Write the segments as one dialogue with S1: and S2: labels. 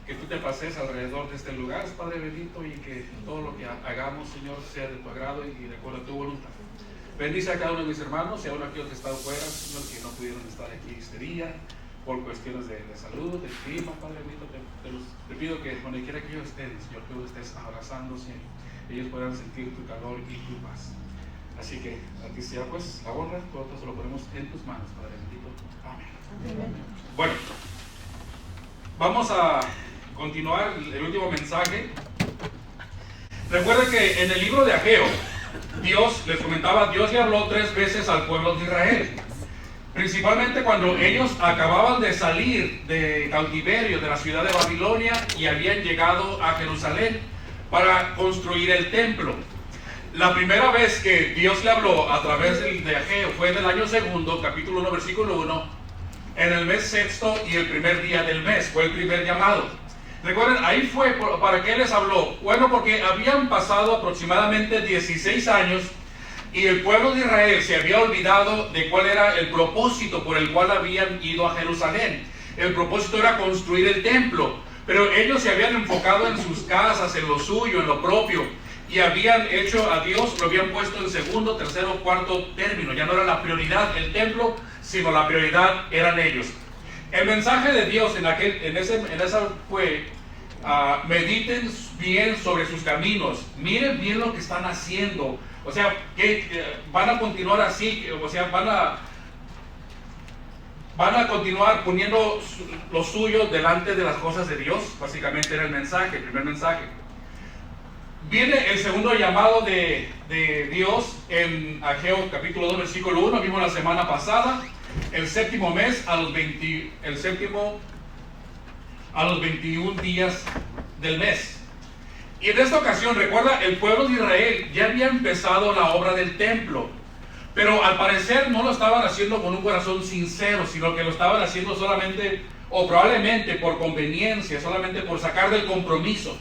S1: que tú te pases alrededor de este lugar, Padre bendito, y que todo lo que hagamos, Señor, sea de tu agrado y de acuerdo a tu voluntad. Bendice a cada uno de mis hermanos y a uno de aquellos que están fuera, Señor, que no pudieron estar aquí este día por cuestiones de salud, del clima, Padre bendito. Te pido que donde quiera que ellos estén, Señor, que los estés abrazándose, ellos puedan sentir tu calor y tu paz. Así que a ti sea pues la honra, todos lo ponemos en tus manos, Padre bendito. Amén. Bueno, vamos a continuar el último mensaje. Recuerden que en el libro de Ageo, Dios, les comentaba, Dios le habló 3 veces al pueblo de Israel. Principalmente cuando ellos acababan de salir de cautiverio de la ciudad de Babilonia y habían llegado a Jerusalén para construir el templo. La primera vez que Dios le habló a través de Ageo fue en el año 2, capítulo 1, versículo 1, en el mes 6 y el primer día del mes, fue el primer llamado. Recuerden, ahí fue, ¿para qué les habló? Bueno, porque habían pasado aproximadamente 16 años y el pueblo de Israel se había olvidado de cuál era el propósito por el cual habían ido a Jerusalén. El propósito era construir el templo, pero ellos se habían enfocado en sus casas, en lo suyo, en lo propio, y habían hecho a Dios, lo habían puesto en segundo, tercero, cuarto término. Ya no era la prioridad el templo, sino la prioridad eran ellos. El mensaje de Dios en esa fue: mediten bien sobre sus caminos, miren bien lo que están haciendo. O sea, que van a continuar así, o sea, van a continuar poniendo lo suyo delante de las cosas de Dios. Básicamente era el mensaje, el primer mensaje. Viene el segundo llamado de Dios en Ageo capítulo 2, versículo 1, vimos la semana pasada. El séptimo mes a los 21 días del mes. Y en esta ocasión, recuerda, el pueblo de Israel ya había empezado la obra del templo, pero al parecer no lo estaban haciendo con un corazón sincero, sino que lo estaban haciendo solamente, o probablemente por conveniencia, solamente por sacar del compromiso,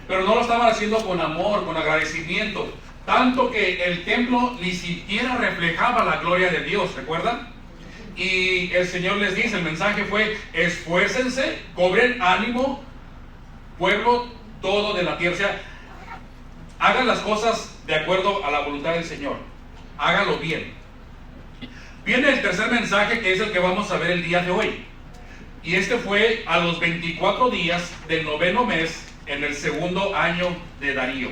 S1: pero no lo estaban haciendo con amor, con agradecimiento, tanto que el templo ni siquiera reflejaba la gloria de Dios, ¿recuerdan? Y el Señor les dice, el mensaje fue: esfuércense, cobren ánimo, pueblo todo de la tierra. O sea, hagan las cosas de acuerdo a la voluntad del Señor, háganlo bien. Viene el tercer mensaje, que es el que vamos a ver el día de hoy, y este fue a los 24 días del 9º mes, en el 2º año de Darío.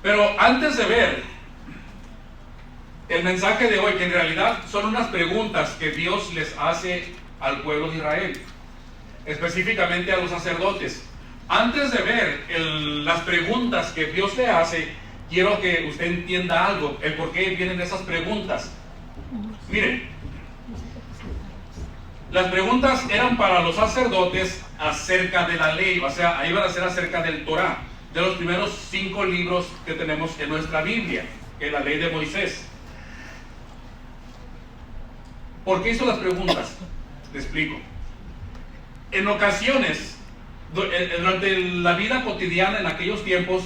S1: Pero antes de ver el mensaje de hoy, que en realidad son unas preguntas que Dios les hace al pueblo de Israel, específicamente a los sacerdotes. Antes de ver las preguntas que Dios le hace, quiero que usted entienda algo, el por qué vienen esas preguntas. Miren, las preguntas eran para los sacerdotes acerca de la ley, o sea, ahí van a ser acerca del Torah, de los primeros 5 libros que tenemos en nuestra Biblia, que es la ley de Moisés. ¿Por qué hizo las preguntas? Te explico. En ocasiones, durante la vida cotidiana en aquellos tiempos,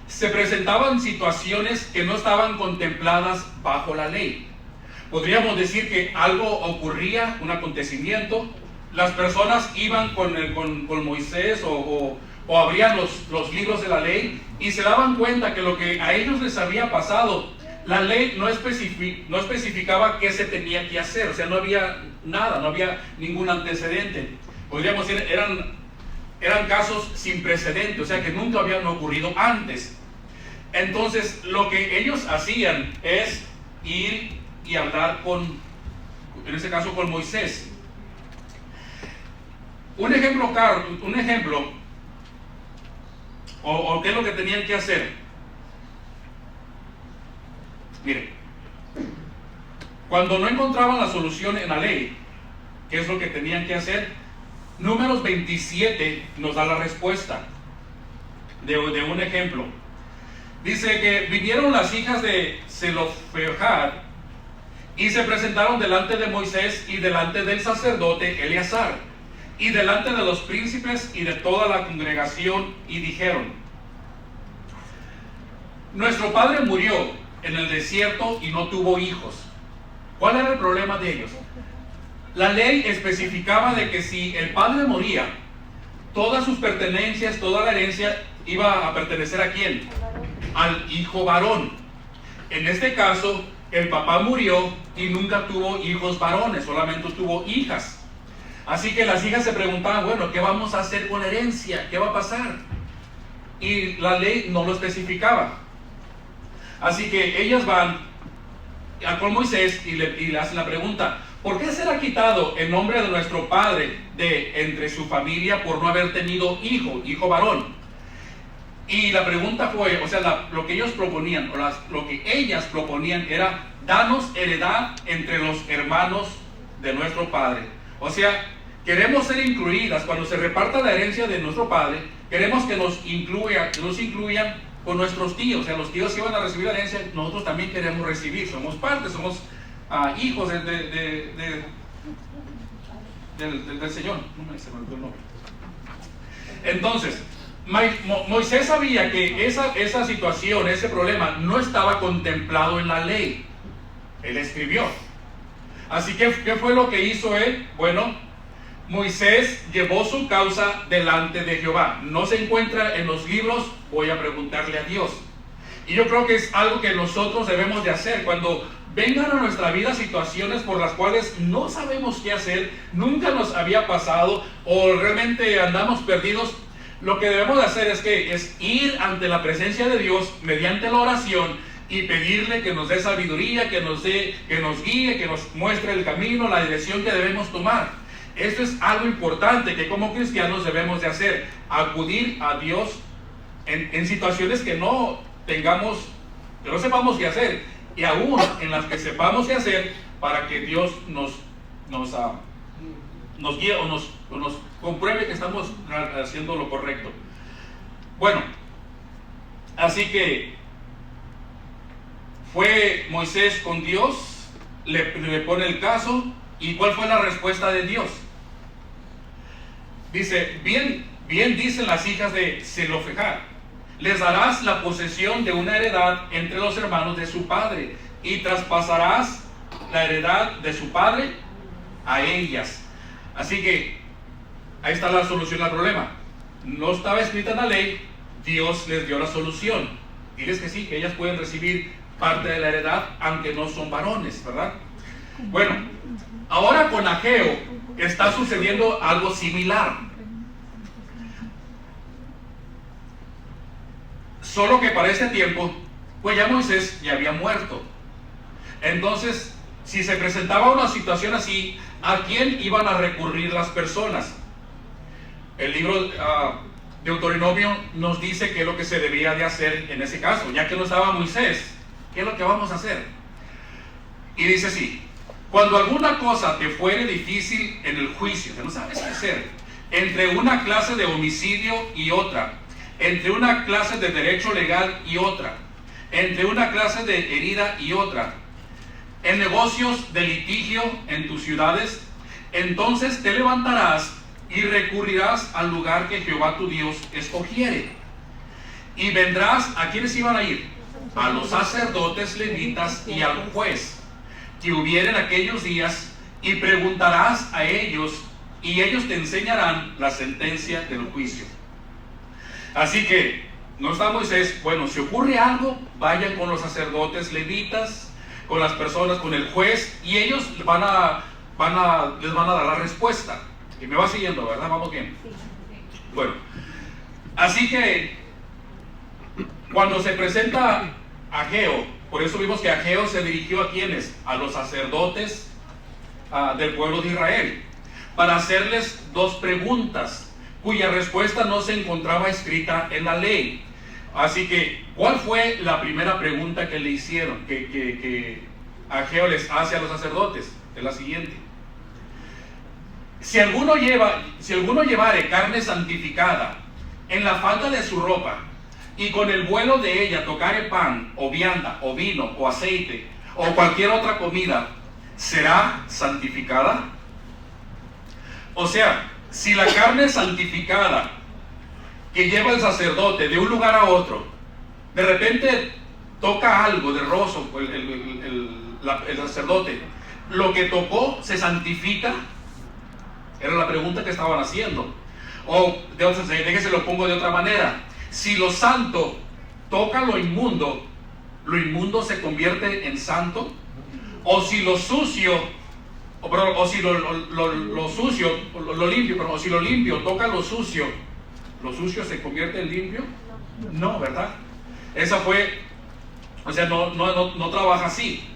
S1: se presentaban situaciones que no estaban contempladas bajo la ley. Podríamos decir que algo ocurría, un acontecimiento, las personas iban con Moisés o abrían los libros de la ley y se daban cuenta que lo que a ellos les había pasado, la ley no especificaba qué se tenía que hacer. O sea, no había nada, no había ningún antecedente. Podríamos decir, eran casos sin precedente, o sea, que nunca habían ocurrido antes. Entonces, lo que ellos hacían es ir y hablar en este caso con Moisés. Un ejemplo, o qué es lo que tenían que hacer. Miren, cuando no encontraban la solución en la ley, ¿qué es lo que tenían que hacer? Números 27 nos da la respuesta de un ejemplo. Dice que vinieron las hijas de Zelofehad y se presentaron delante de Moisés y delante del sacerdote Eleazar y delante de los príncipes y de toda la congregación, y dijeron: nuestro padre murió en el desierto y no tuvo hijos. ¿Cuál era el problema de ellos? La ley especificaba de que si el padre moría, todas sus pertenencias, toda la herencia iba a pertenecer ¿a quién? Al hijo varón. En este caso, el papá murió y nunca tuvo hijos varones, solamente tuvo hijas. Así que las hijas se preguntaban, bueno, ¿qué vamos a hacer con la herencia? ¿Qué va a pasar? Y la ley no lo especificaba. Así que ellas van con Moisés y le hacen la pregunta, ¿por qué será quitado el nombre de nuestro padre de entre su familia por no haber tenido hijo varón? Y la pregunta fue, o sea, lo que ellos proponían, lo que ellas proponían era, danos heredad entre los hermanos de nuestro padre. O sea, queremos ser incluidas cuando se reparta la herencia de nuestro padre, queremos que nos incluyan con nuestros tíos. O sea, los tíos que iban a recibir la herencia, nosotros también queremos recibir, somos parte, somos hijos del Señor. No me olvidó el nombre. Entonces, Moisés sabía que esa situación, ese problema no estaba contemplado en la ley. Él escribió. Así que, ¿qué fue lo que hizo él? Bueno, Moisés llevó su causa delante de Jehová. No se encuentra en los libros, voy a preguntarle a Dios. Y yo creo que es algo que nosotros debemos de hacer. Cuando vengan a nuestra vida situaciones por las cuales no sabemos qué hacer, nunca nos había pasado o realmente andamos perdidos, lo que debemos de hacer es ir ante la presencia de Dios mediante la oración y pedirle que nos dé sabiduría, que nos guíe, que nos muestre el camino, la dirección que debemos tomar. Esto es algo importante que como cristianos debemos de hacer, acudir a Dios en situaciones que no sepamos qué hacer, y aún en las que sepamos qué hacer, para que Dios nos guíe o nos compruebe que estamos haciendo lo correcto. Bueno, así que fue Moisés con Dios, le pone el caso, y ¿cuál fue la respuesta de Dios? Dice, bien dicen las hijas de Zelofehad, les darás la posesión de una heredad entre los hermanos de su padre, y traspasarás la heredad de su padre a ellas. Así que ahí está la solución al problema. No estaba escrita en la ley, Dios les dio la solución. Diles que sí, que ellas pueden recibir parte de la heredad, aunque no son varones, ¿verdad? Bueno, ahora con Ageo está sucediendo algo similar. Solo que para ese tiempo, pues ya Moisés ya había muerto. Entonces, si se presentaba una situación así, ¿a quién iban a recurrir las personas? El libro de Deuteronomio nos dice qué es lo que se debía de hacer en ese caso. Ya que no estaba Moisés, ¿qué es lo que vamos a hacer? Y dice así: cuando alguna cosa te fuere difícil en el juicio, que no sabes qué hacer, entre una clase de homicidio y otra, entre una clase de derecho legal y otra, entre una clase de herida y otra, en negocios de litigio en tus ciudades, entonces te levantarás y recurrirás al lugar que Jehová tu Dios escogiere. Y vendrás, ¿a quiénes iban a ir? A los sacerdotes levitas y al juez que hubiera en aquellos días, y preguntarás a ellos, y ellos te enseñarán la sentencia del juicio. Así que, no está Moisés, bueno, si ocurre algo, vayan con los sacerdotes levitas, con las personas, con el juez, y ellos les van a dar la respuesta. Y me va siguiendo, ¿verdad? Vamos bien. Bueno, así que cuando se presenta Ageo, por eso vimos que Ageo se dirigió a quienes, a los sacerdotes del pueblo de Israel, para hacerles dos preguntas, cuya respuesta no se encontraba escrita en la ley. Así que, ¿cuál fue la primera pregunta que le hicieron, que Ageo les hace a los sacerdotes? Es la siguiente: si alguno llevare carne santificada en la falda de su ropa, y con el vuelo de ella tocare pan, o vianda, o vino, o aceite, o cualquier otra comida, ¿será santificada? O sea, si la carne santificada que lleva el sacerdote de un lugar a otro, de repente toca algo de roso, el sacerdote, ¿lo que tocó se santifica? Era la pregunta que estaban haciendo. O déjese lo pongo de otra manera. Si lo santo toca lo inmundo se convierte en santo. O si lo sucio, o si lo sucio, lo limpio, pero si lo limpio toca lo sucio se convierte en limpio. No, ¿verdad? Esa fue, o sea, no trabaja así.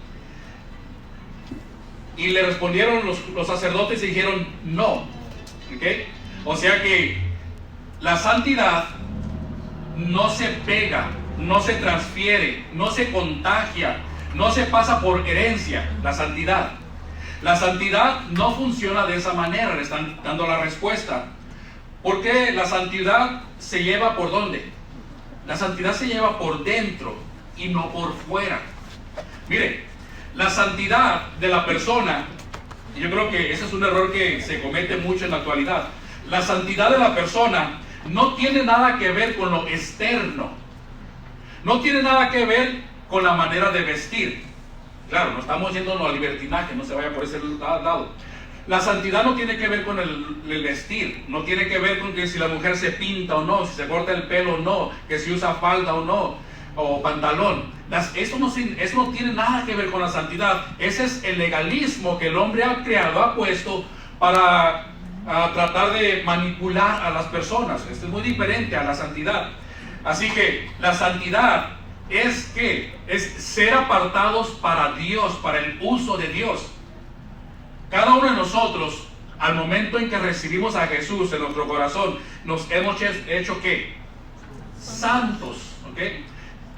S1: Y le respondieron los sacerdotes y dijeron no. ¿Okay? O sea que la santidad no se pega, no se transfiere, no se contagia, no se pasa por herencia. La santidad no funciona de esa manera. Le están dando la respuesta. Porque la santidad se lleva ¿por dónde? La santidad se lleva por dentro y no por fuera. Mire, la santidad de la persona, y yo creo que ese es un error que se comete mucho en la actualidad. La santidad de la persona no tiene nada que ver con lo externo. No tiene nada que ver con la manera de vestir. Claro, no estamos yéndonos al libertinaje, no se vaya por ese lado. La santidad no tiene que ver con el vestir, no tiene que ver con que si la mujer se pinta o no, si se corta el pelo o no, que si usa falda o no, o pantalón. Eso no tiene nada que ver con la santidad. Ese es el legalismo que el hombre ha creado, ha puesto para tratar de manipular a las personas. Esto es muy diferente a la santidad. Así que la santidad es ser apartados para Dios, para el uso de Dios. Cada uno de nosotros, al momento en que recibimos a Jesús en nuestro corazón, nos hemos hecho ¿qué? Santos. ¿Okay?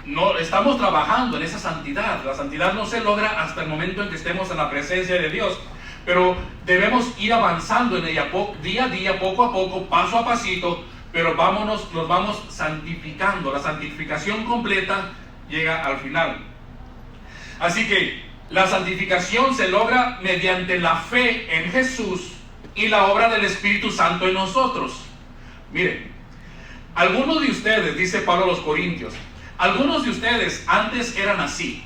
S1: No, estamos trabajando en esa santidad. La santidad no se logra hasta el momento en que estemos en la presencia de Dios, pero debemos ir avanzando en ella día a día, poco a poco, paso a pasito, pero nos vamos santificando. La santificación completa llega al final. Así que la santificación se logra mediante la fe en Jesús y la obra del Espíritu Santo en nosotros. Miren, algunos de ustedes, dice Pablo a los Corintios, algunos de ustedes antes eran así.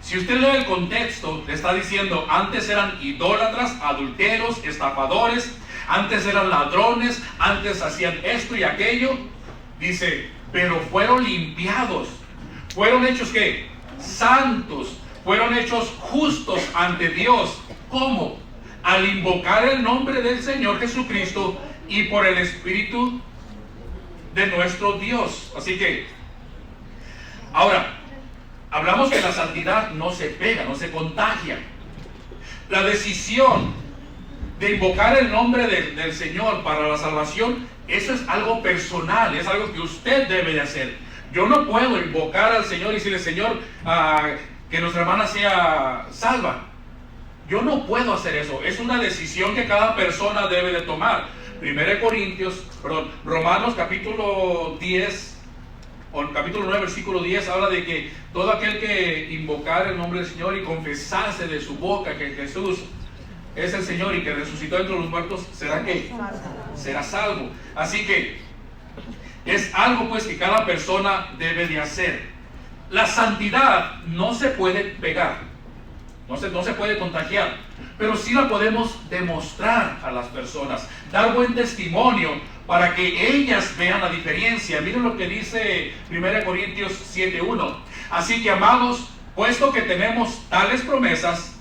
S1: Si usted lee el contexto, le está diciendo, antes eran idólatras, adúlteros, estafadores, antes eran ladrones, antes hacían esto y aquello. Dice, pero fueron limpiados, fueron hechos ¿qué? Santos, fueron hechos justos ante Dios. ¿Cómo? Al invocar el nombre del Señor Jesucristo y por el Espíritu de nuestro Dios. Así que, ahora, hablamos que la santidad no se pega, no se contagia. La decisión de invocar el nombre del Señor para la salvación, eso es algo personal, es algo que usted debe de hacer. Yo no puedo invocar al Señor y decirle, Señor, que nuestra hermana sea salva. Yo no puedo hacer eso. Es una decisión que cada persona debe de tomar. Romanos capítulo 10, o capítulo 9, versículo 10, habla de que todo aquel que invocar el nombre del Señor y confesase de su boca que Jesús es el Señor y que resucitó entre los muertos, ¿será qué? Será salvo. Así que es algo pues que cada persona debe de hacer. La santidad no se puede pegar, no se puede contagiar, pero sí la podemos demostrar a las personas, dar buen testimonio para que ellas vean la diferencia. Miren lo que dice 1 Corintios 7:1. Así que, amados, puesto que tenemos tales promesas,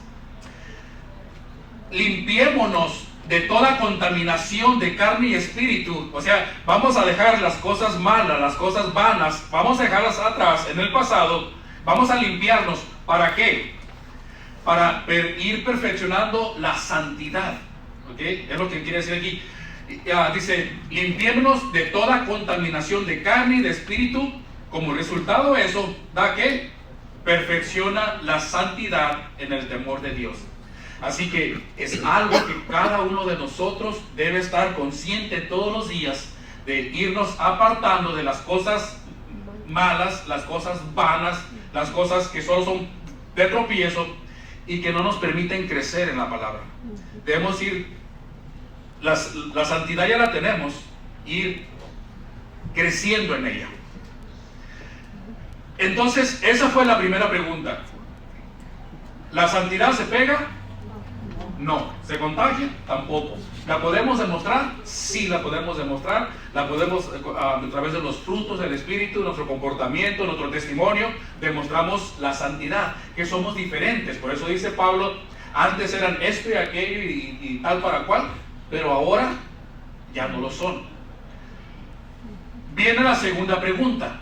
S1: limpiémonos de toda contaminación de carne y espíritu. O sea, vamos a dejar las cosas malas, las cosas vanas, vamos a dejarlas atrás en el pasado, vamos a limpiarnos. ¿Para qué? Para ir perfeccionando la santidad. ¿Okay? Es lo que quiere decir aquí. Dice, limpiémonos de toda contaminación de carne y de espíritu. Como resultado eso, ¿da qué? Perfecciona la santidad en el temor de Dios. Así que es algo que cada uno de nosotros debe estar consciente todos los días, de irnos apartando de las cosas malas, las cosas vanas, las cosas que solo son de tropiezo y que no nos permiten crecer en la palabra. Debemos ir, la santidad ya la tenemos, ir creciendo en ella. Entonces, esa fue la primera pregunta. ¿La santidad se pega? No. ¿Se contagia? Tampoco. ¿La podemos demostrar? Sí, la podemos demostrar. La podemos, a través de los frutos del Espíritu, nuestro comportamiento, nuestro testimonio, demostramos la santidad, que somos diferentes. Por eso dice Pablo, antes eran esto y aquello y tal para cual, pero ahora ya no lo son. Viene la segunda pregunta.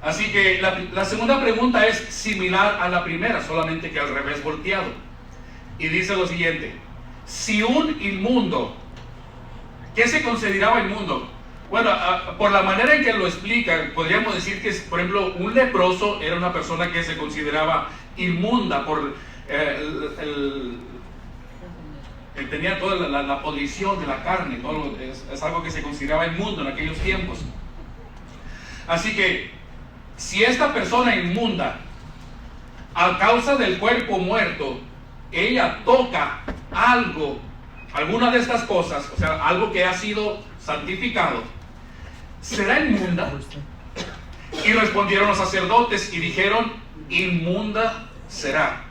S1: Así que la segunda pregunta es similar a la primera, solamente que al revés volteado. Y dice lo siguiente: si un inmundo, ¿qué se consideraba inmundo? Bueno, por la manera en que lo explica, podríamos decir que, por ejemplo, un leproso era una persona que se consideraba inmunda por tenía toda la podrición de la carne, es algo que se consideraba inmundo en aquellos tiempos. Así que, si esta persona inmunda, a causa del cuerpo muerto, ella toca algo, alguna de estas cosas, o sea, algo que ha sido santificado, ¿será inmunda? Y respondieron los sacerdotes y dijeron, inmunda será.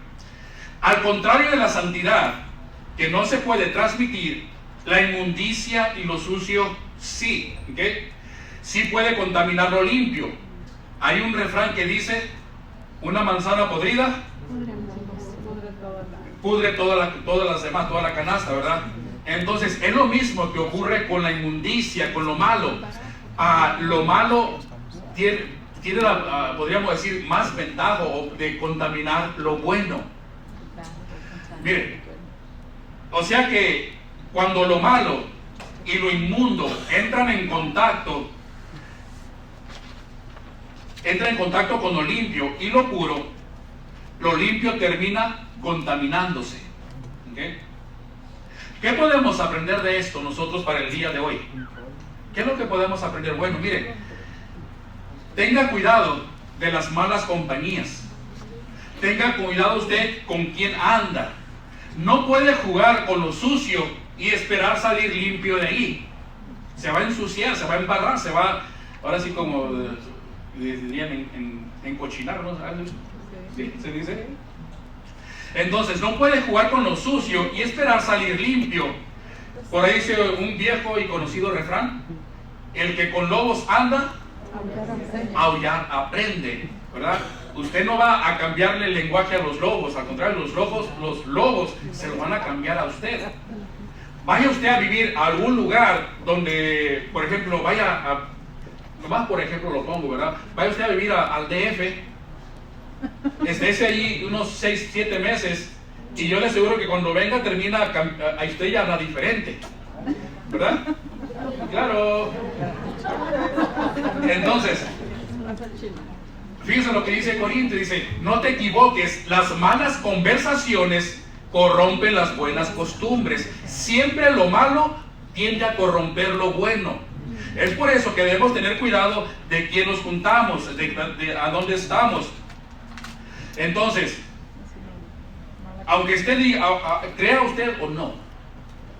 S1: Al contrario de la santidad, que no se puede transmitir, la inmundicia y lo sucio sí, ¿okay? Sí puede contaminar lo limpio. Hay un refrán que dice, una manzana podrida pudre todas las demás, toda la canasta, ¿verdad? Entonces es lo mismo que ocurre con la inmundicia, con lo malo. Lo malo tiene podríamos decir, más ventaja de contaminar lo bueno. Miren, o sea que cuando lo malo y lo inmundo entran en contacto con lo limpio y lo puro, lo limpio termina contaminándose. ¿Okay? ¿Qué podemos aprender de esto nosotros para el día de hoy? ¿Qué es lo que podemos aprender? Bueno, mire, tenga cuidado de las malas compañías. Tenga cuidado usted con quién anda. No puede jugar con lo sucio y esperar salir limpio de ahí. Se va a ensuciar, se va a embarrar, se va, ahora sí como dirían en cochinar, ¿no? ¿Sí? ¿Se dice? Entonces, no puede jugar con lo sucio y esperar salir limpio. Por ahí dice un viejo y conocido refrán: el que con lobos anda, aullar aprende, ¿verdad? Usted no va a cambiarle el lenguaje a los lobos, al contrario, los lobos se lo van a cambiar a usted. Vaya usted a vivir a algún lugar donde, por ejemplo, nomás por ejemplo lo pongo, ¿verdad? Vaya usted a vivir al DF, estése allí unos 6, 7 meses, y yo le aseguro que cuando venga termina a usted ya habla diferente, ¿verdad? Claro. Entonces, fíjense lo que dice Corintios, dice, no te equivoques, las malas conversaciones corrompen las buenas costumbres. Siempre lo malo tiende a corromper lo bueno. Es por eso que debemos tener cuidado de quién nos juntamos, de a dónde estamos. Entonces, aunque usted diga, crea usted o no,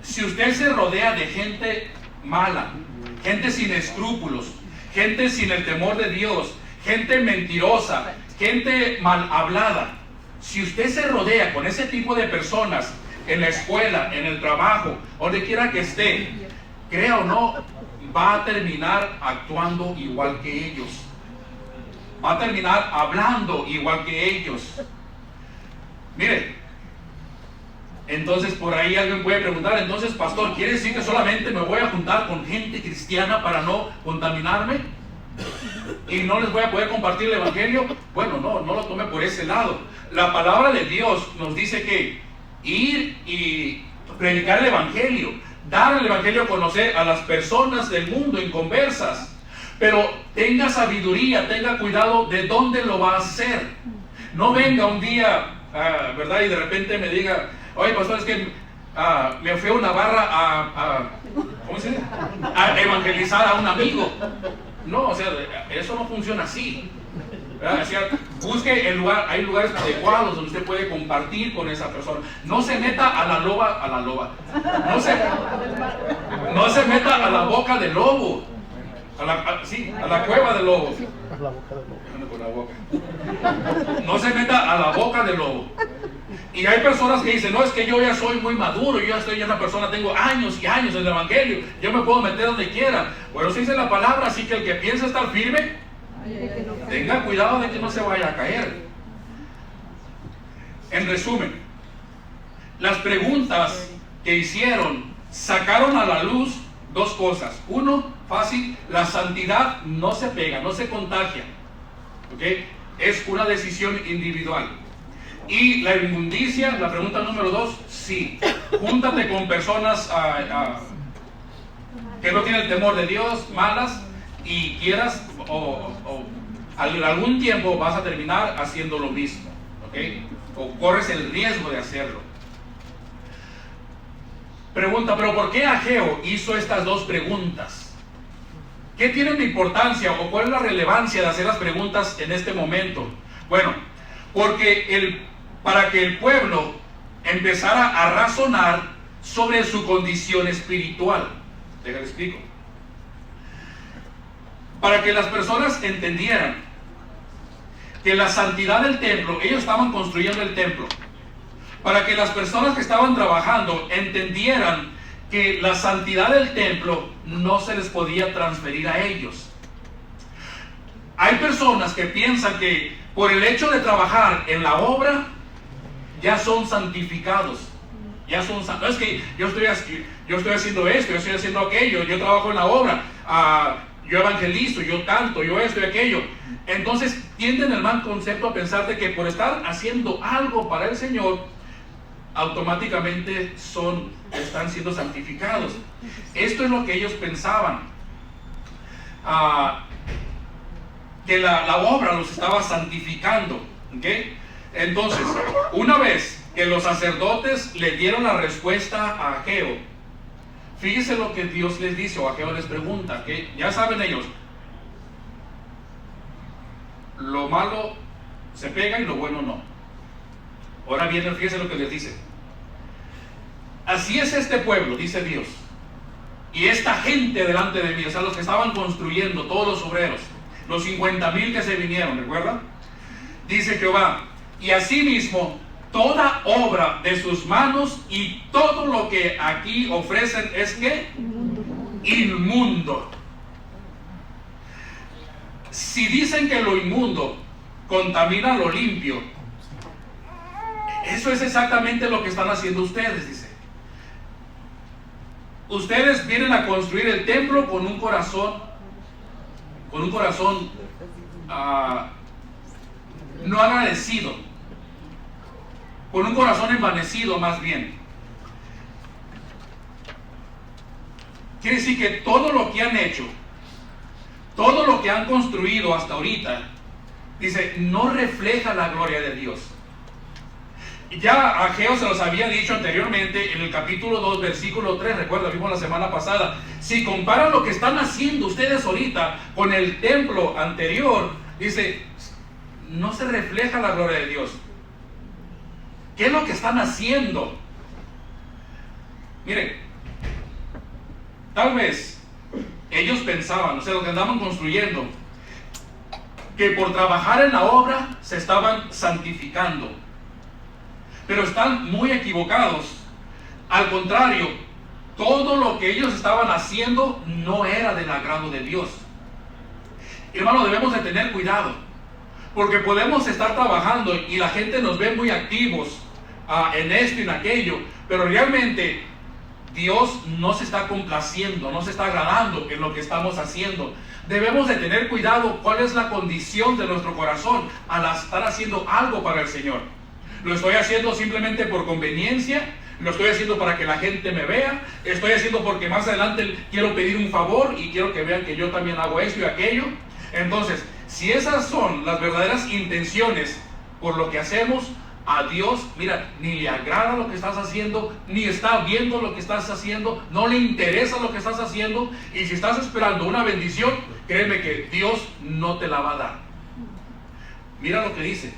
S1: si usted se rodea de gente mala, gente sin escrúpulos, gente sin el temor de Dios, gente mentirosa, gente mal hablada, si usted se rodea con ese tipo de personas en la escuela, en el trabajo, donde quiera que esté, crea o no, va a terminar actuando igual que ellos. Va a terminar hablando igual que ellos. Mire, entonces por ahí alguien puede preguntar, entonces, pastor, ¿quiere decir que solamente me voy a juntar con gente cristiana para no contaminarme? ¿Y no les voy a poder compartir el evangelio? Bueno, no lo tome por ese lado. La palabra de Dios nos dice que ir y predicar el evangelio, dar el evangelio a conocer a las personas del mundo inconversas, pero tenga sabiduría, tenga cuidado de dónde lo va a hacer. No venga un día, ¿verdad? Y de repente me diga, oye, pastor, es que me fui a una barra ¿cómo se dice? A evangelizar a un amigo. No, o sea, eso no funciona así. O sea, busque el lugar, hay lugares adecuados donde usted puede compartir con esa persona. No se meta a la loba. No se meta a la boca del lobo. Sí, a la cueva del lobo.
S2: A la boca del lobo.
S1: Con la boca. No se meta a la boca del lobo. Y hay personas que dicen, no, es que yo ya soy muy maduro, yo ya soy una persona, tengo años y años en el Evangelio, yo me puedo meter donde quiera. Bueno, se dice la palabra, así que el que piensa estar firme, tenga cuidado de que no se vaya a caer. En resumen, las preguntas que hicieron sacaron a la luz dos cosas. Uno, fácil, la santidad no se pega, no se contagia, ¿ok? Es una decisión individual. Y la inmundicia, la pregunta número 2, sí. Júntate con personas que no tienen el temor de Dios, malas, y quieras o algún tiempo vas a terminar haciendo lo mismo, ¿ok? O corres el riesgo de hacerlo. Pregunta, ¿pero por qué Ageo hizo estas dos preguntas? ¿Qué tiene de importancia o cuál es la relevancia de hacer las preguntas en este momento? Bueno, porque para que el pueblo empezara a razonar sobre su condición espiritual. Déjame explico. Para que las personas entendieran que la santidad del templo, ellos estaban construyendo el templo. Para que las personas que estaban trabajando entendieran que la santidad del templo no se les podía transferir a ellos. Hay personas que piensan que por el hecho de trabajar en la obra ya son santificados. Ya son es que yo estoy haciendo esto, yo estoy haciendo aquello, yo trabajo en la obra, yo evangelizo, yo canto, yo esto y aquello. Entonces tienden el mal concepto a pensar de que por estar haciendo algo para el Señor, automáticamente están siendo santificados. Esto es lo que ellos pensaban, que la obra los estaba santificando, ¿okay? Entonces, una vez que los sacerdotes le dieron la respuesta a Ageo, fíjese lo que Dios les dice, o Ageo les pregunta, que ya saben ellos, lo malo se pega y lo bueno no. Ahora bien, fíjese lo que les dice. Así es este pueblo, dice Dios, y esta gente delante de mí, o sea, los que estaban construyendo, todos los obreros, los 50,000 que se vinieron, ¿recuerdan? Dice Jehová, y asimismo toda obra de sus manos y todo lo que aquí ofrecen es ¿qué? Inmundo. Si dicen que lo inmundo contamina lo limpio, eso es exactamente lo que están haciendo ustedes, dice. Ustedes vienen a construir el templo con un corazón no agradecido, con un corazón envanecido más bien. Quiere decir que todo lo que han hecho, todo lo que han construido hasta ahorita, dice, no refleja la gloria de Dios. Ya Ageo se los había dicho anteriormente en el capítulo 2, versículo 3, recuerda, vimos la semana pasada. Si comparan lo que están haciendo ustedes ahorita con el templo anterior, dice, no se refleja la gloria de Dios. ¿Qué es lo que están haciendo? Miren, tal vez ellos pensaban, o sea, lo que andaban construyendo, que por trabajar en la obra se estaban santificando. Pero están muy equivocados. Al contrario, todo lo que ellos estaban haciendo no era del agrado de Dios. Hermano, debemos de tener cuidado, porque podemos estar trabajando y la gente nos ve muy activos en esto y en aquello, pero realmente Dios no se está complaciendo, no se está agradando en lo que estamos haciendo. Debemos de tener cuidado cuál es la condición de nuestro corazón al estar haciendo algo para el Señor. ¿Lo estoy haciendo simplemente por conveniencia? ¿Lo estoy haciendo para que la gente me vea? ¿Estoy haciendo porque más adelante quiero pedir un favor y quiero que vean que yo también hago esto y aquello? Entonces, si esas son las verdaderas intenciones por lo que hacemos, a Dios, mira, ni le agrada lo que estás haciendo, ni está viendo lo que estás haciendo, no le interesa lo que estás haciendo, y si estás esperando una bendición, créeme que Dios no te la va a dar. Mira lo que dice.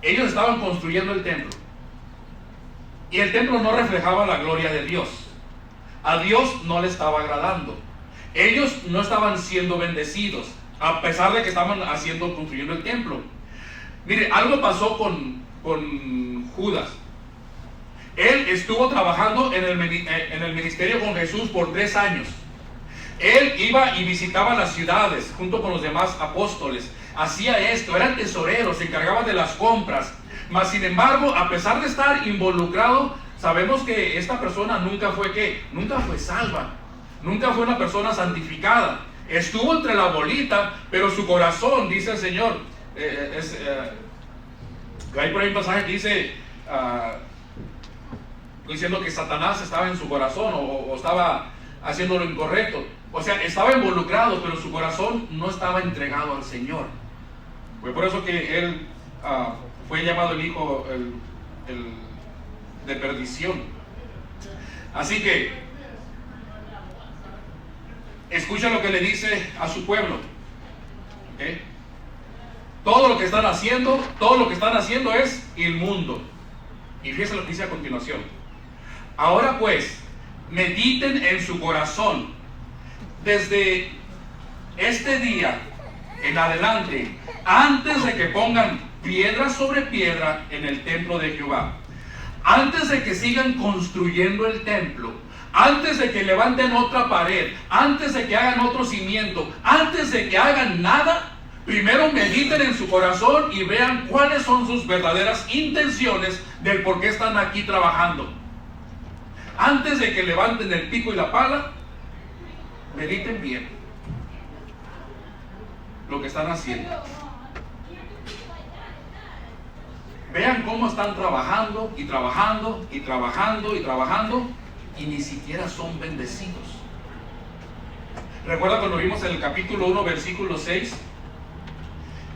S1: Ellos estaban construyendo el templo y el templo no reflejaba la gloria de Dios. a Dios no le estaba agradando. Ellos no estaban siendo bendecidos, a pesar de que estaban construyendo el templo. Mire, algo pasó con Judas. Él estuvo trabajando en el ministerio con Jesús por 3 años. Él iba y visitaba las ciudades junto con los demás apóstoles. Hacía esto, era el tesorero, se encargaba de las compras. Mas sin embargo, a pesar de estar involucrado, sabemos que esta persona nunca fue salva. Nunca fue una persona santificada. Estuvo entre la bolita, pero su corazón, dice el Señor, hay por ahí un pasaje que dice, diciendo que Satanás estaba en su corazón o estaba haciendo lo incorrecto. O sea, estaba involucrado, pero su corazón no estaba entregado al Señor. Fue por eso que él fue llamado el hijo de perdición. Así que escucha lo que le dice a su pueblo. ¿Okay? Todo lo que están haciendo es inmundo. Y fíjense lo que dice a continuación. Ahora pues, mediten en su corazón desde este día en adelante, antes de que pongan piedra sobre piedra en el templo de Jehová, antes de que sigan construyendo el templo, antes de que levanten otra pared, antes de que hagan otro cimiento, antes de que hagan nada, primero mediten en su corazón y vean cuáles son sus verdaderas intenciones del por qué están aquí trabajando. Antes de que levanten el pico y la pala, mediten bien lo que están haciendo. Vean cómo están trabajando y trabajando y trabajando y trabajando y ni siquiera son bendecidos. ¿Recuerda cuando vimos en el capítulo 1, versículo 6?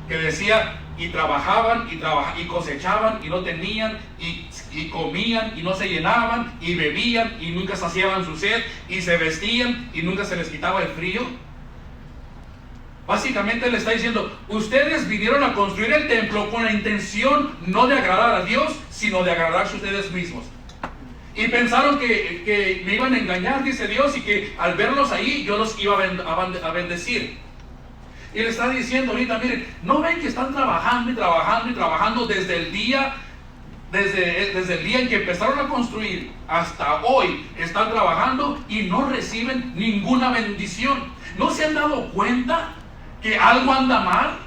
S1: Que decía, y trabajaban y cosechaban y no tenían, y comían y no se llenaban, y bebían y nunca saciaban su sed, y se vestían y nunca se les quitaba el frío. Básicamente le está diciendo, ustedes vinieron a construir el templo con la intención no de agradar a Dios, sino de agradarse a ustedes mismos. Y pensaron que me iban a engañar, dice Dios, y que al verlos ahí yo los iba a bendecir. Y le está diciendo ahorita, miren, ¿no ven que están trabajando y trabajando y trabajando desde el día en que empezaron a construir hasta hoy? Están trabajando y no reciben ninguna bendición. ¿No se han dado cuenta que algo anda mal?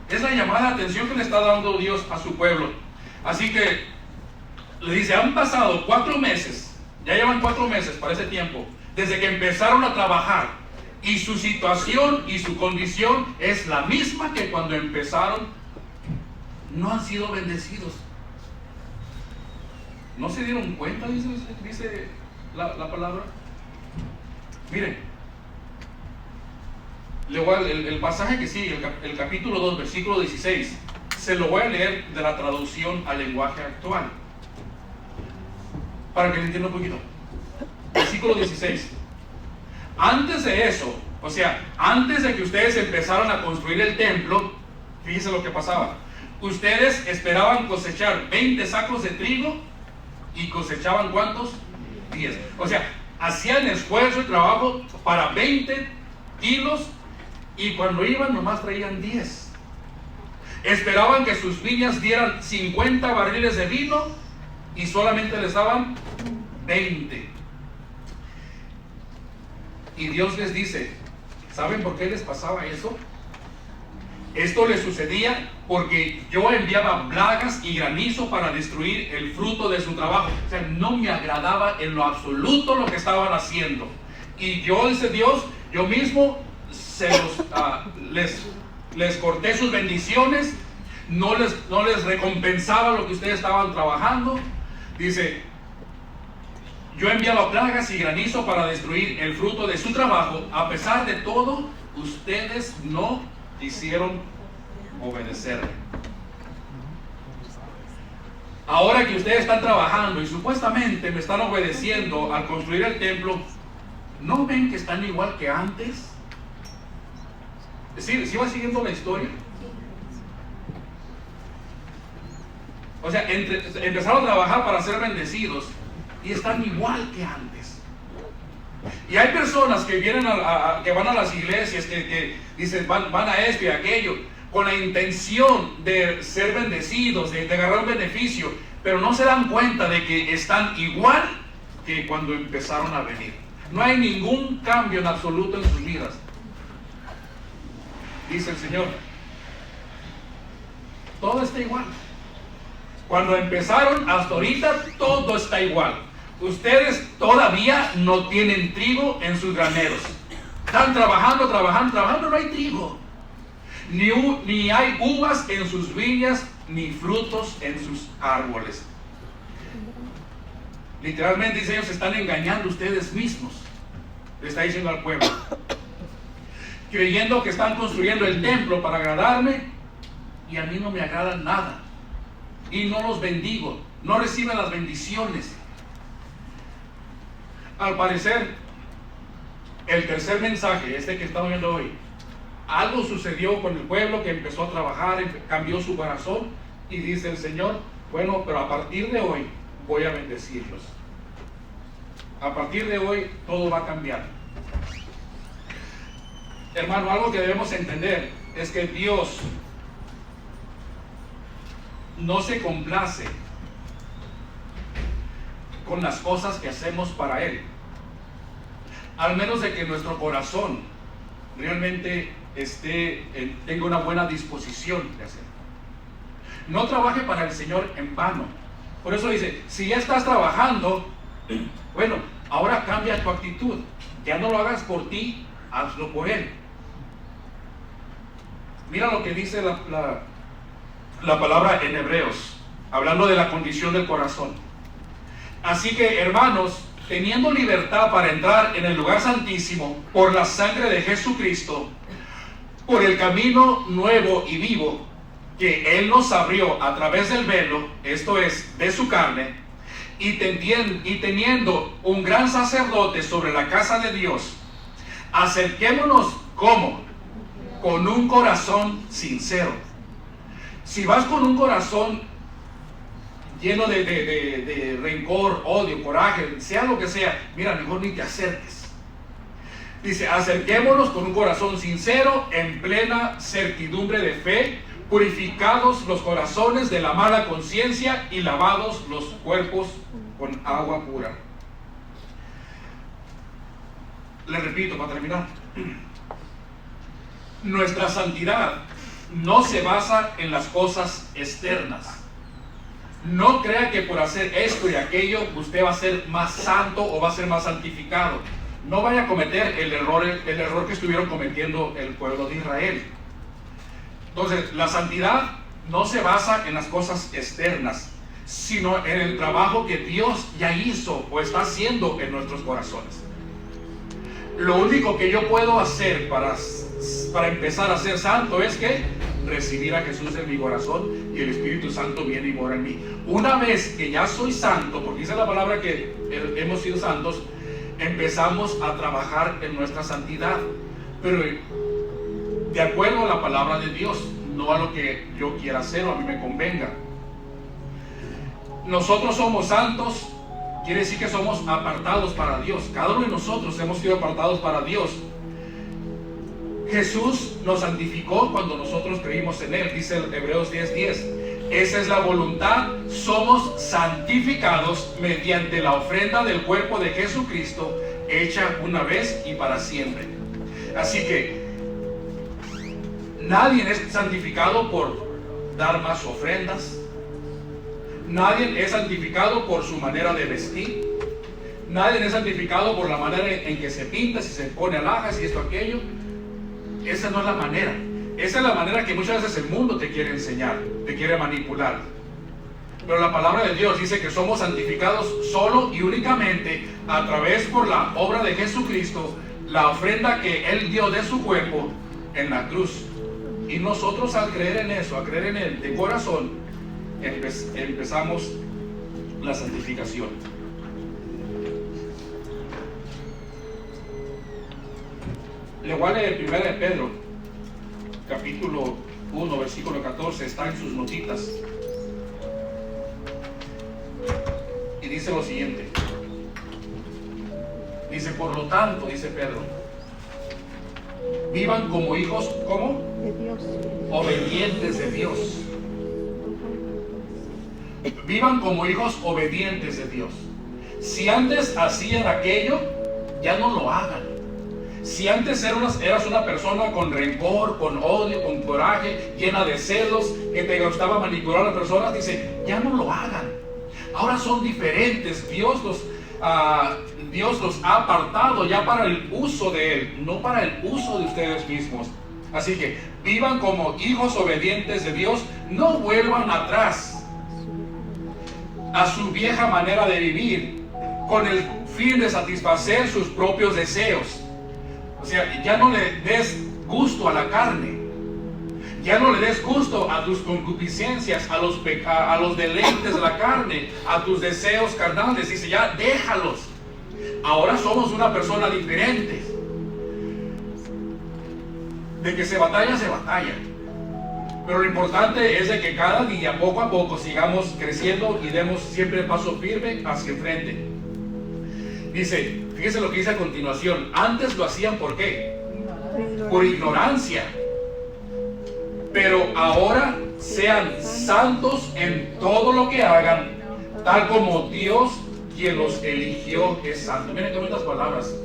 S1: Es la llamada de atención que le está dando Dios a su pueblo. Así que le dice, han pasado 4 meses, ya llevan 4 meses para ese tiempo, desde que empezaron a trabajar. Y su situación y su condición es la misma que cuando empezaron. No han sido bendecidos. ¿No se dieron cuenta? Dice la palabra. Miren, el pasaje que sigue, el capítulo 2, versículo 16, se lo voy a leer de la traducción al lenguaje actual, para que lo entienda un poquito. Versículo 16. Antes de eso, o sea, antes de que ustedes empezaran a construir el templo, fíjense lo que pasaba. Ustedes esperaban cosechar 20 sacos de trigo y cosechaban ¿cuántos? 10. O sea, hacían esfuerzo y trabajo para 20 kilos y cuando iban nomás traían 10. Esperaban que sus viñas dieran 50 barriles de vino y solamente les daban 20. Y Dios les dice, ¿saben por qué les pasaba eso? Esto les sucedía porque yo enviaba plagas y granizo para destruir el fruto de su trabajo. O sea, no me agradaba en lo absoluto lo que estaban haciendo. Y yo, dice Dios, yo mismo les corté sus bendiciones, no les recompensaba lo que ustedes estaban trabajando. Dice, yo enviaba plagas y granizo para destruir el fruto de su trabajo. A pesar de todo, ustedes no quisieron obedecerme. Ahora que ustedes están trabajando y supuestamente me están obedeciendo al construir el templo, ¿no ven que están igual que antes? ¿Sí va siguiendo la historia? O sea, empezaron a trabajar para ser bendecidos y están igual que antes. Y hay personas que vienen que van a las iglesias, que dicen van a esto y aquello, con la intención de ser bendecidos, de agarrar un beneficio, pero no se dan cuenta de que están igual que cuando empezaron a venir. No hay ningún cambio en absoluto en sus vidas. Dice el Señor, todo está igual. Cuando empezaron hasta ahorita, todo está igual. Ustedes todavía no tienen trigo en sus graneros. Están trabajando, no hay trigo. Ni hay uvas en sus viñas, ni frutos en sus árboles. Literalmente dice, ellos se están engañando ustedes mismos. Le está diciendo al pueblo, creyendo que están construyendo el templo para agradarme, y a mí no me agrada nada. Y no los bendigo, no reciben las bendiciones. Al parecer, el tercer mensaje, que estamos viendo hoy, algo sucedió con el pueblo que empezó a trabajar, cambió su corazón, y dice el Señor, bueno, pero a partir de hoy voy a bendecirlos. A partir de hoy todo va a cambiar. Hermano, algo que debemos entender es que Dios no se complace con las cosas que hacemos para Él, al menos de que nuestro corazón realmente tenga una buena disposición de hacer. No trabaje para el Señor en vano. Por eso dice, si ya estás trabajando, bueno, ahora cambia tu actitud. Ya no lo hagas por ti, hazlo por Él. Mira lo que dice la palabra en Hebreos, hablando de la condición del corazón. Así que, hermanos, teniendo libertad para entrar en el lugar santísimo por la sangre de Jesucristo, por el camino nuevo y vivo que Él nos abrió a través del velo, esto es, de su carne, y teniendo un gran sacerdote sobre la casa de Dios, acerquémonos, ¿cómo? Con un corazón sincero. Si vas con un corazón lleno de rencor, odio, coraje, sea lo que sea, mira, mejor ni te acerques. Dice, acerquémonos con un corazón sincero, en plena certidumbre de fe, purificados los corazones de la mala conciencia y lavados los cuerpos con agua pura. Le repito para terminar. Nuestra santidad no se basa en las cosas externas. No crea que por hacer esto y aquello usted va a ser más santo o va a ser más santificado. No vaya a cometer el error que estuvieron cometiendo el pueblo de Israel. Entonces, la santidad no se basa en las cosas externas, sino en el trabajo que Dios ya hizo o está haciendo en nuestros corazones. Lo único que yo puedo hacer para empezar a ser santo es que recibir a Jesús en mi corazón, y el Espíritu Santo viene y mora en mí. Una vez que ya soy santo, porque dice la palabra que hemos sido santos, empezamos a trabajar en nuestra santidad, pero de acuerdo a la palabra de Dios, no a lo que yo quiera hacer o a mí me convenga. Nosotros somos santos, quiere decir que somos apartados para Dios. Cada uno de nosotros hemos sido apartados para Dios. Jesús nos santificó cuando nosotros creímos en Él, dice Hebreos 10:10. Esa es la voluntad, somos santificados mediante la ofrenda del cuerpo de Jesucristo, hecha una vez y para siempre. Así que nadie es santificado por dar más ofrendas. Nadie es santificado por su manera de vestir. Nadie es santificado por la manera en que se pinta, si se pone alhajas y esto, aquello. Esa no es la manera. Esa es la manera que muchas veces el mundo te quiere enseñar, te quiere manipular. Pero la palabra de Dios dice que somos santificados solo y únicamente a través por la obra de Jesucristo, la ofrenda que Él dio de su cuerpo en la cruz. Y nosotros al creer en eso, a creer en Él de corazón, empezamos la santificación. Le voy a leer 1 de Pedro, capítulo 1, versículo 14, está en sus notitas. Y dice lo siguiente: Dice, por lo tanto, dice Pedro, vivan como hijos, ¿cómo?
S2: De Dios.
S1: Obedientes de Dios. Vivan como hijos obedientes de Dios. Si antes hacían aquello, ya no lo hagan. Si antes eras una persona con rencor, con odio, con coraje, llena de celos, que te gustaba manipular a las personas, dice, ya no lo hagan. Ahora son diferentes. Dios los ha apartado ya para el uso de Él, no para el uso de ustedes mismos. Así que vivan como hijos obedientes de Dios. No vuelvan atrás a su vieja manera de vivir con el fin de satisfacer sus propios deseos. O sea, ya no le des gusto a la carne, ya no le des gusto a tus concupiscencias, a los deleites de la carne, a tus deseos carnales. Dice, ya déjalos. Ahora somos una persona diferente. De que se batalla, se batalla. Pero lo importante es de que cada día, poco a poco, sigamos creciendo y demos siempre paso firme hacia el frente. Dice, fíjese lo que dice a continuación. Antes lo hacían, ¿por qué? Por ignorancia. Pero ahora sean santos en todo lo que hagan, tal como Dios, quien los eligió, es santo. Miren qué bonitas palabras.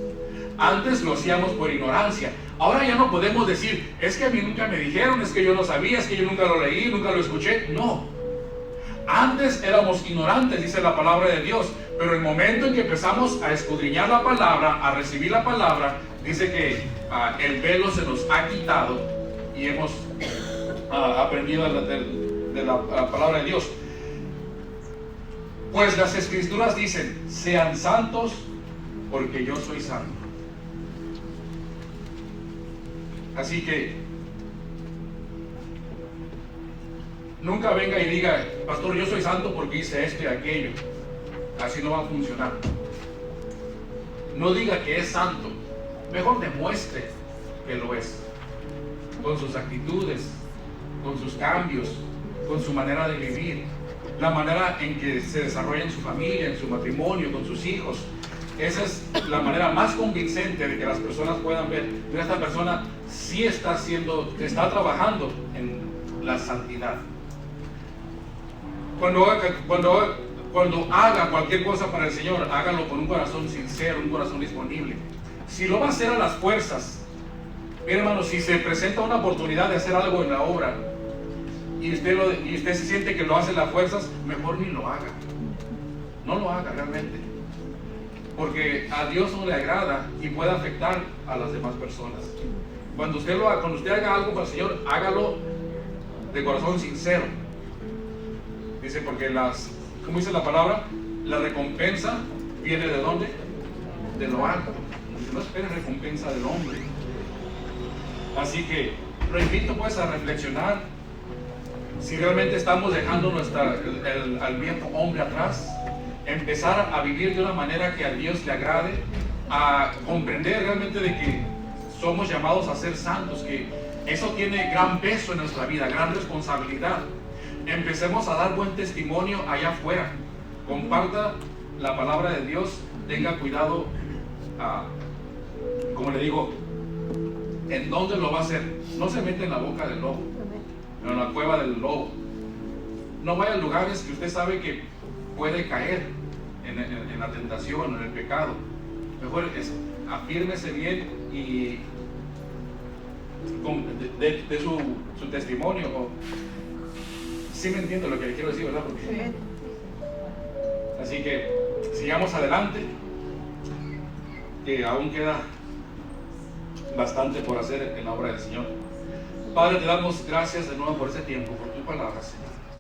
S1: Antes lo hacíamos por ignorancia. Ahora ya no podemos decir, es que a mí nunca me dijeron, es que yo no sabía, es que yo nunca lo leí, nunca lo escuché. No. Antes éramos ignorantes, dice la palabra de Dios. Pero el momento en que empezamos a escudriñar la palabra, a recibir la palabra, dice que el velo se nos ha quitado y hemos aprendido de la palabra de Dios. Pues las escrituras dicen, sean santos porque yo soy santo. Así que nunca venga y diga, pastor, yo soy santo porque hice esto y aquello. Así no va a funcionar. No diga que es santo, mejor demuestre que lo es, con sus actitudes, con sus cambios, con su manera de vivir, la manera en que se desarrolla en su familia, en su matrimonio, con sus hijos. Esa es la manera más convincente de que las personas puedan ver que esta persona sí está trabajando en la santidad. Cuando haga cualquier cosa para el Señor, hágalo con un corazón sincero, un corazón disponible. Si lo va a hacer a las fuerzas, mire, hermano, si se presenta una oportunidad de hacer algo en la obra y usted se siente que lo hace a las fuerzas, mejor ni lo haga. No lo haga realmente, porque a Dios no le agrada y puede afectar a las demás personas. Cuando usted haga algo para el Señor, hágalo de corazón sincero. Dice, porque ¿cómo dice la palabra? La recompensa viene ¿de dónde? De lo alto. No espere recompensa del hombre. Así que lo invito pues a reflexionar si realmente estamos dejando al viejo hombre atrás, empezar a vivir de una manera que a Dios le agrade, a comprender realmente de que somos llamados a ser santos, que eso tiene gran peso en nuestra vida, gran responsabilidad. Empecemos a dar buen testimonio allá afuera. Comparta la palabra de Dios. Tenga cuidado, como le digo, en dónde lo va a hacer. No se mete en la boca del lobo, en la cueva del lobo. No vaya a lugares que usted sabe que puede caer en la tentación, en el pecado. Mejor afírmese bien y de su testimonio. Sí me entiendo lo que le quiero decir, ¿verdad? Porque... Así que sigamos adelante, que aún queda bastante por hacer en la obra del Señor. Padre, te damos gracias de nuevo por ese tiempo, por tu palabra, Señor.